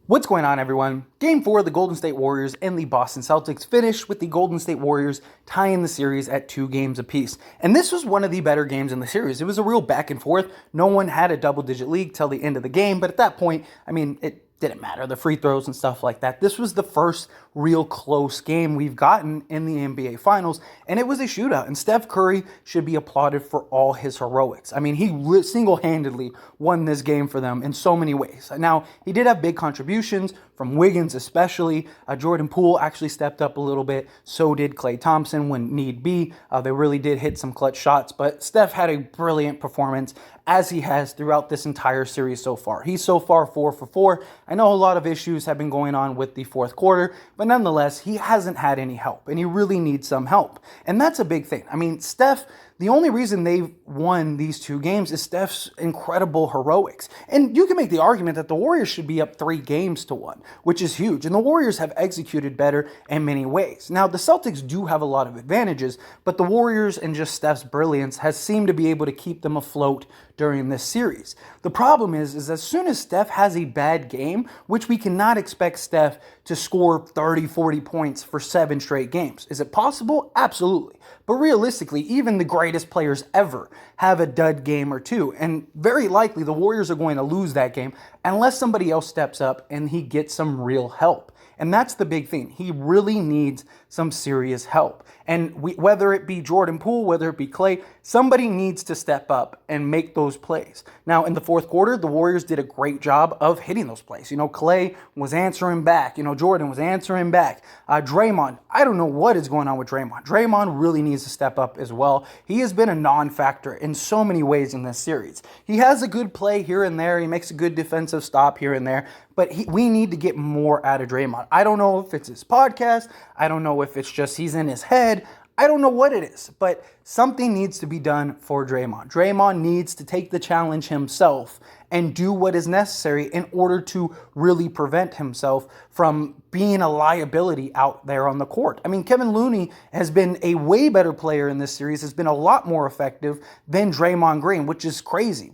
What's going on, everyone? Game 4 of the Golden State Warriors and the Boston Celtics finished with the Golden State Warriors tying the series at 2 games apiece. And this was one of the better games in the series. It was a real back and forth. No one had a double-digit lead till the end of the game, but at that point, it didn't matter, the free throws and stuff like that. This was the first real close game we've gotten in the NBA Finals, and it was a shootout, and Steph Curry should be applauded for all his heroics. He single-handedly won this game for them in so many ways. Now, he did have big contributions from Wiggins especially. Jordan Poole actually stepped up a little bit. So did Klay Thompson when need be. They really did hit some clutch shots, but Steph had a brilliant performance as he has throughout this entire series so far. He's so far 4 for 4. I know a lot of issues have been going on with the fourth quarter, but nonetheless, he hasn't had any help, and he really needs some help. And that's a big thing. Steph, the only reason they've won these 2 games is Steph's incredible heroics. And you can make the argument that the Warriors should be up 3 games to 1, which is huge. And the Warriors have executed better in many ways. Now, the Celtics do have a lot of advantages, but the Warriors and just Steph's brilliance has seemed to be able to keep them afloat during this series. The problem is as soon as Steph has a bad game, which we cannot expect Steph to score 30, 40 points for 7 straight games. Is it possible? Absolutely. But realistically, even the greatest players ever have a dud game or 2. And very likely the Warriors are going to lose that game unless somebody else steps up and he gets some real help. And that's the big thing. He really needs some serious help. And whether it be Jordan Poole, whether it be Klay, somebody needs to step up and make those plays. Now, in the fourth quarter, the Warriors did a great job of hitting those plays. Klay was answering back. Jordan was answering back. Draymond, I don't know what is going on with Draymond. Draymond really needs to step up as well. He has been a non-factor in so many ways in this series. He has a good play here and there. He makes a good defensive stop here and there. But we need to get more out of Draymond. I don't know if it's his podcast. I don't know if it's just he's in his head. I don't know what it is, but something needs to be done for Draymond. Draymond needs to take the challenge himself and do what is necessary in order to really prevent himself from being a liability out there on the court. Kevin Looney has been a way better player in this series, has been a lot more effective than Draymond Green, which is crazy,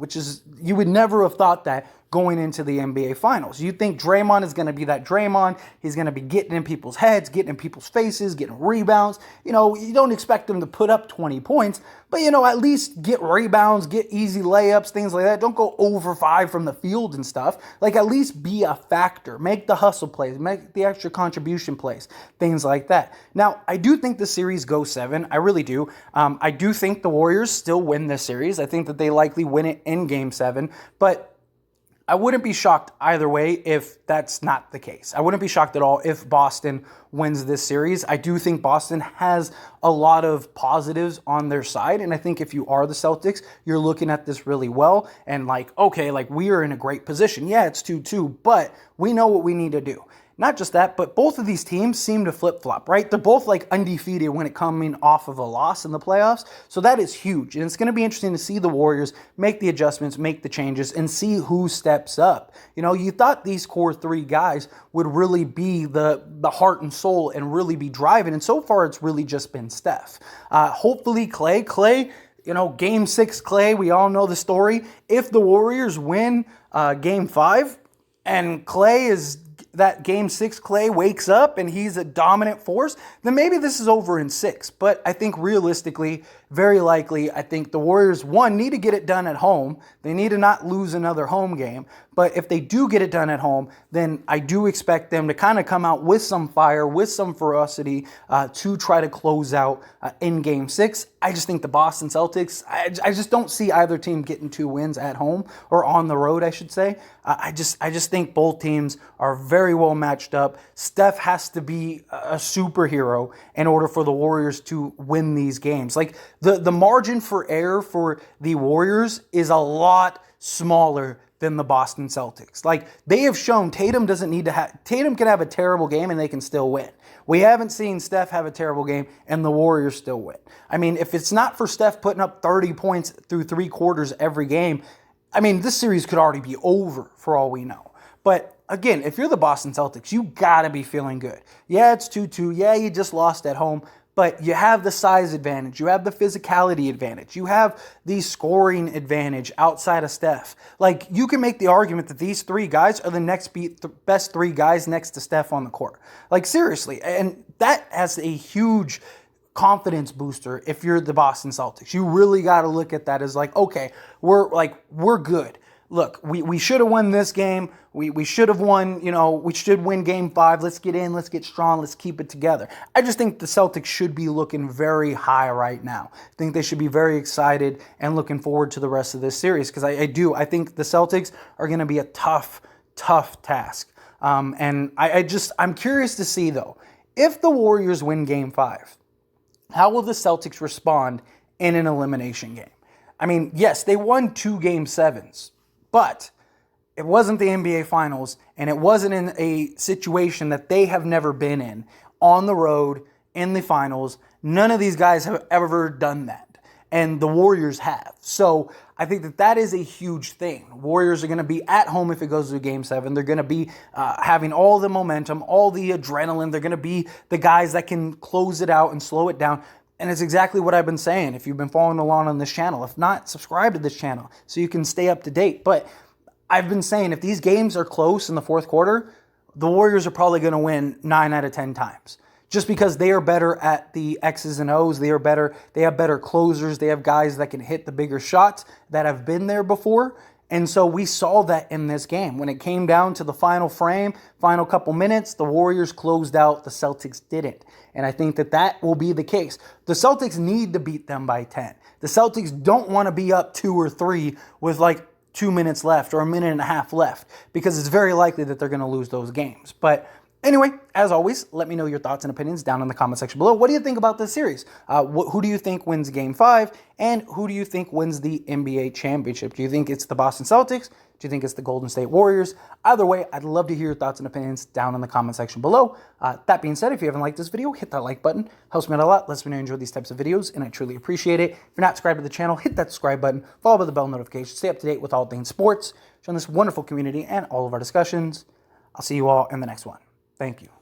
you would never have thought that going into the NBA Finals. You think Draymond is going to be that Draymond. He's going to be getting in people's heads, getting in people's faces, getting rebounds. You don't expect him to put up 20 points, but, at least get rebounds, get easy layups, things like that. Don't go over 5 from the field and stuff. At least be a factor. Make the hustle plays, make the extra contribution plays, things like that. Now, I do think the series goes 7. I really do. I do think the Warriors still win this series. I think that they likely win it in Game 7, but I wouldn't be shocked either way if that's not the case. I wouldn't be shocked at all if Boston wins this series. I do think Boston has a lot of positives on their side, and I think if you are the Celtics, you're looking at this really well and we are in a great position. Yeah, it's 2-2, but we know what we need to do. Not just that, but both of these teams seem to flip-flop, right? They're both undefeated when it coming off of a loss in the playoffs. So that is huge. And it's going to be interesting to see the Warriors make the adjustments, make the changes, and see who steps up. You thought these core 3 guys would really be the heart and soul and really be driving. And so far, it's really just been Steph. Hopefully, Klay, Game 6 Klay, we all know the story. If the Warriors win Game 5 and Klay is that Game 6 Klay wakes up and he's a dominant force, then maybe this is over in 6. But I think realistically, very likely, I think the Warriors, one, need to get it done at home. They need to not lose another home game. But if they do get it done at home, then I do expect them to kind of come out with some fire, with some ferocity to try to close out in Game 6. I just think the Boston Celtics, I just don't see either team getting 2 wins at home or on the road, I should say. I just think both teams are very well matched up. Steph has to be a superhero in order for the Warriors to win these games. The margin for error for the Warriors is a lot smaller than the Boston Celtics. They have shown Tatum can have a terrible game and they can still win. We haven't seen Steph have a terrible game and the Warriors still win. If it's not for Steph putting up 30 points through 3 quarters every game, this series could already be over for all we know. But again, if you're the Boston Celtics, you got to be feeling good. Yeah, it's 2-2. Yeah, you just lost at home. but you have the size advantage, you have the physicality advantage, you have the scoring advantage outside of Steph. Like, you can make the argument that these three guys are the best three guys next to Steph on the court. Like, seriously, and that has a huge confidence booster if you're the Boston Celtics. You really got to look at that as like, okay, we're good. Look, we should have won this game. We should have won, we should win game 5. Let's get in, let's get strong, let's keep it together. I just think the Celtics should be looking very high right now. I think they should be very excited and looking forward to the rest of this series because I think the Celtics are going to be a tough task. And I'm curious to see, though, if the Warriors win game 5, how will the Celtics respond in an elimination game? I mean, yes, they won 2 game 7s, but it wasn't the NBA Finals, and it wasn't in a situation that they have never been in, on the road, in the finals. None of these guys have ever done that, and the Warriors have. So I think that is a huge thing. Warriors are going to be at home if it goes to Game 7. They're going to be having all the momentum, all the adrenaline. They're going to be the guys that can close it out and slow it down. And it's exactly what I've been saying if you've been following along on this channel. If not, subscribe to this channel so you can stay up to date. But I've been saying if these games are close in the fourth quarter, the Warriors are probably going to win 9 out of 10 times. Just because they are better at the X's and O's. They have better closers. They have guys that can hit the bigger shots that have been there before. And so we saw that in this game. When it came down to the final frame, final couple minutes, the Warriors closed out, the Celtics didn't. And I think that will be the case. The Celtics need to beat them by 10. The Celtics don't want to be up 2 or 3 with like 2 minutes left or a minute and a half left because it's very likely that they're going to lose those games. But anyway, as always, let me know your thoughts and opinions down in the comment section below. What do you think about this series? Who do you think wins Game 5? And who do you think wins the NBA championship? Do you think it's the Boston Celtics? Do you think it's the Golden State Warriors? Either way, I'd love to hear your thoughts and opinions down in the comment section below. That being said, if you haven't liked this video, hit that like button. Helps me out a lot, lets me know you enjoy these types of videos, and I truly appreciate it. If you're not subscribed to the channel, hit that subscribe button, follow by the bell notification, stay up to date with all things sports, join this wonderful community and all of our discussions. I'll see you all in the next one. Thank you.